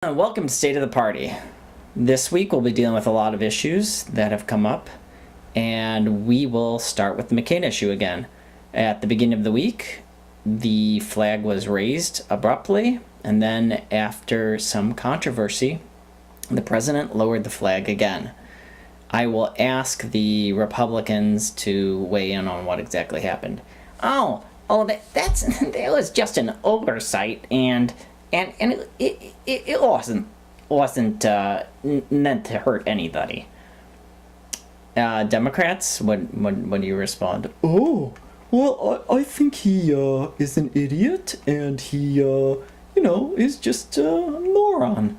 Welcome to State of the Party. This week we'll be dealing with a lot of issues that have come up, and we will start with the McCain issue again. At the beginning of the week, the flag was raised abruptly, and then after some controversy, the president lowered the flag again. I will ask the Republicans to weigh in on what exactly happened. That was just an oversight, and it wasn't meant to hurt anybody. Democrats, what do you respond? Oh, well, I think he is an idiot, and he is just a moron.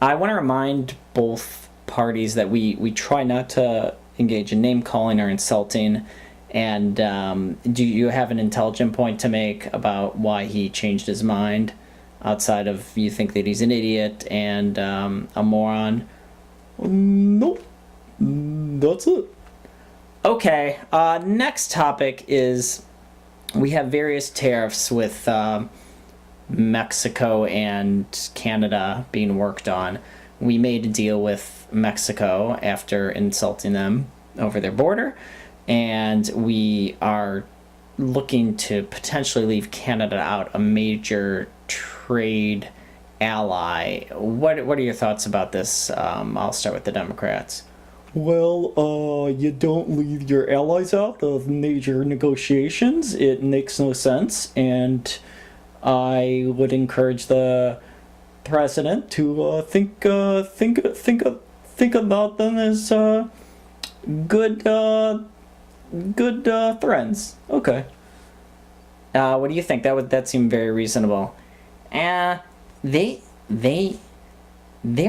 I want to remind both parties that we try not to engage in name calling or insulting. And do you have an intelligent point to make about why he changed his mind, outside of you think that he's an idiot and a moron? Nope. That's it. Okay, next topic is we have various tariffs with Mexico and Canada being worked on. We made a deal with Mexico after insulting them over their border, and we are looking to potentially leave Canada out, a major trade ally. What are your thoughts about this? I'll start with the Democrats. Well, you don't leave your allies out of major negotiations. It makes no sense, and I would encourage the president to think about them as good friends. Okay. What do you think? That seemed very reasonable. They're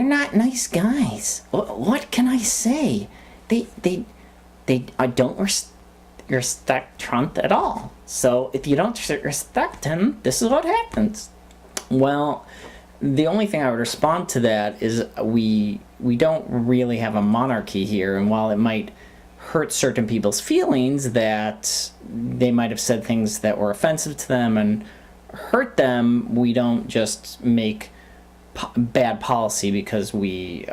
not nice guys. What can I say? They don't respect Trump at all. So if you don't respect him, this is what happens. Well, the only thing I would respond to that is we don't really have a monarchy here, and while it might hurt certain people's feelings that they might have said things that were offensive to them and hurt them, we don't just make bad policy because we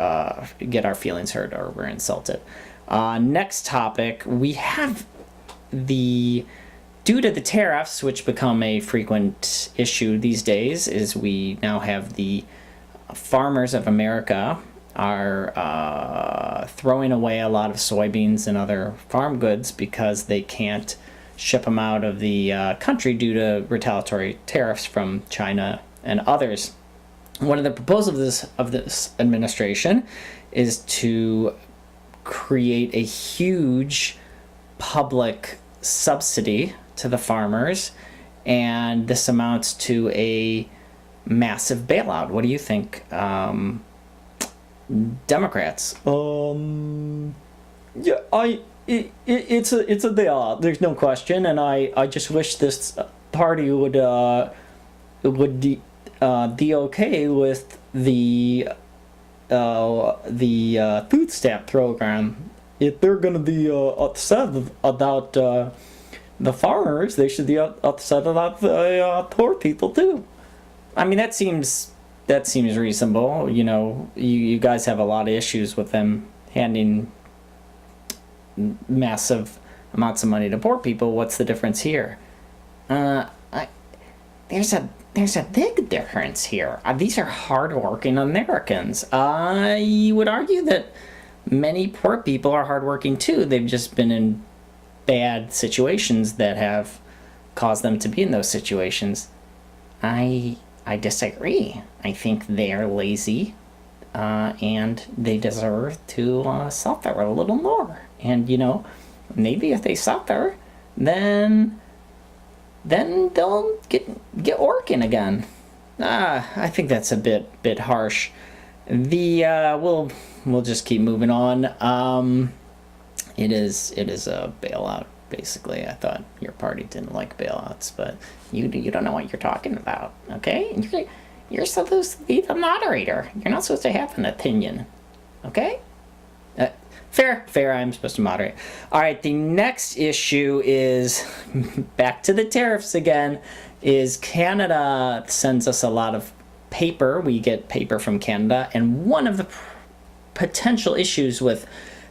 get our feelings hurt or we're insulted. Next topic, we have due to the tariffs, which become a frequent issue these days, is we now have the farmers of America are throwing away a lot of soybeans and other farm goods because they can't ship them out of the country due to retaliatory tariffs from China and others. One of the proposals of this administration is to create a huge public subsidy to the farmers, and this amounts to a massive bailout. What do you think, Democrats? Yeah, it's a bailout. There's no question, and I just wish this party would be okay with the food stamp program. If they're going to be upset about the farmers, they should be upset about the poor people too. I mean, that seems reasonable. You know, you guys have a lot of issues with them handing massive amounts of money to poor people. What's the difference here? There's a big difference here. These are hardworking Americans. You would argue that many poor people are hardworking too. They've just been in bad situations that have caused them to be in those situations. I disagree. I think they're lazy, and they deserve to suffer a little more. And maybe if they suffer, then they'll get working again. I think that's a bit harsh. We'll just keep moving on. It is a bailout, basically. I thought your party didn't like bailouts, but you don't know what you're talking about, okay? You're supposed to be the moderator. You're not supposed to have an opinion, okay? Fair, I'm supposed to moderate. All right, the next issue is back to the tariffs again, is Canada sends us a lot of paper. We get paper from Canada, and one of the potential issues with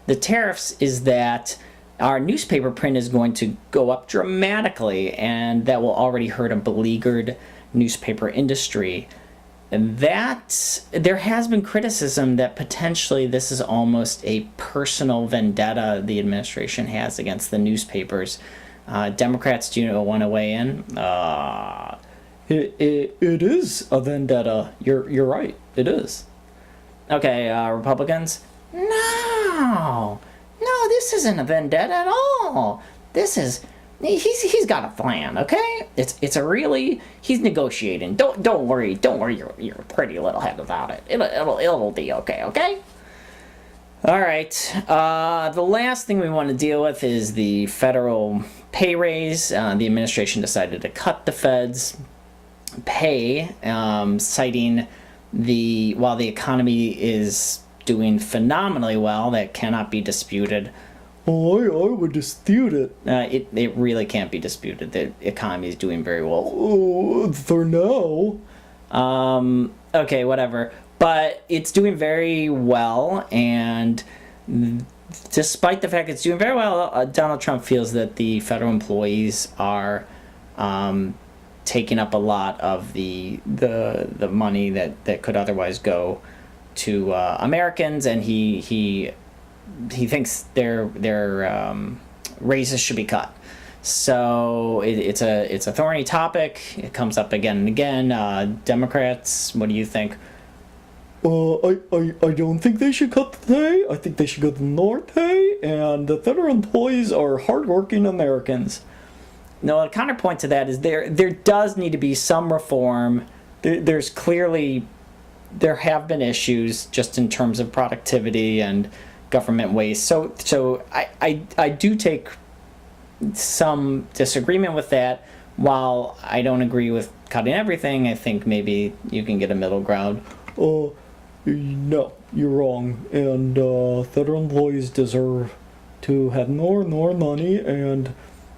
the tariffs is that our newspaper print is going to go up dramatically, and that will already hurt a beleaguered newspaper industry. And that there has been criticism that potentially this is almost a personal vendetta the administration has against the newspapers. Democrats, do you want to weigh in? It is a vendetta. You're right. It is. Okay, Republicans? No, this isn't a vendetta at all. This is he's got a plan. Okay, it's a really he's negotiating. Don't worry your pretty little head about it. It'll be okay. Okay. All right. The last thing we want to deal with is the federal pay raise. The administration decided to cut the Fed's pay, citing while the economy is doing phenomenally well, that cannot be disputed. Oh, I would dispute it. It really can't be disputed. The economy is doing very well. Oh, for now. Okay, whatever. But it's doing very well, and despite the fact it's doing very well, Donald Trump feels that the federal employees are taking up a lot of the money that could otherwise go to Americans, and he thinks their raises should be cut. So it's a thorny topic. It comes up again and again. Democrats, what do you think? I don't think they should cut the pay. I think they should cut the North pay, and the federal employees are hardworking Americans. No, a counterpoint to that is there does need to be some reform. There's clearly, there have been issues just in terms of productivity and government waste. So I do take some disagreement with that. While I don't agree with cutting everything, I think maybe you can get a middle ground. No, you're wrong. And federal employees deserve to have more money, and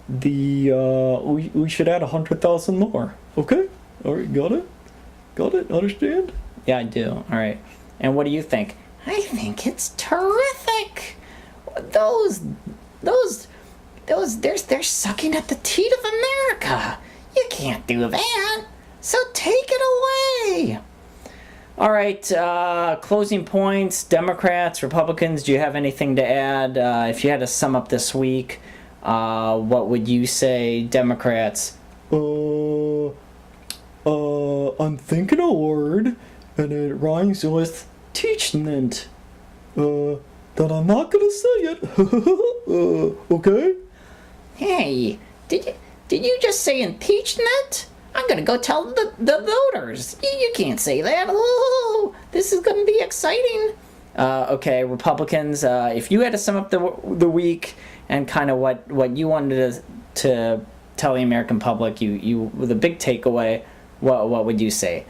we should add 100,000 more. Okay? All right, got it? Understand? Yeah, I do. All right. And what do you think? I think it's terrific. They're sucking at the teat of America. You can't do that. So take it away. All right, closing points, Democrats, Republicans, do you have anything to add? If you had to sum up this week, what would you say, Democrats? I'm thinking a word, and it rhymes with teachment. That I'm not gonna say it. Okay? Hey, did you just say impeachment? I'm gonna go tell the voters. You can't say that. Oh, this is gonna be exciting. Okay, Republicans, if you had to sum up the week and kind of what you wanted to tell the American public, you the big takeaway, what would you say?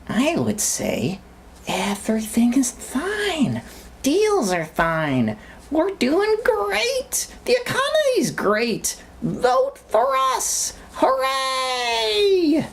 I would say everything is fine. Deals are fine. We're doing great. The economy's great. Vote for us. Hooray!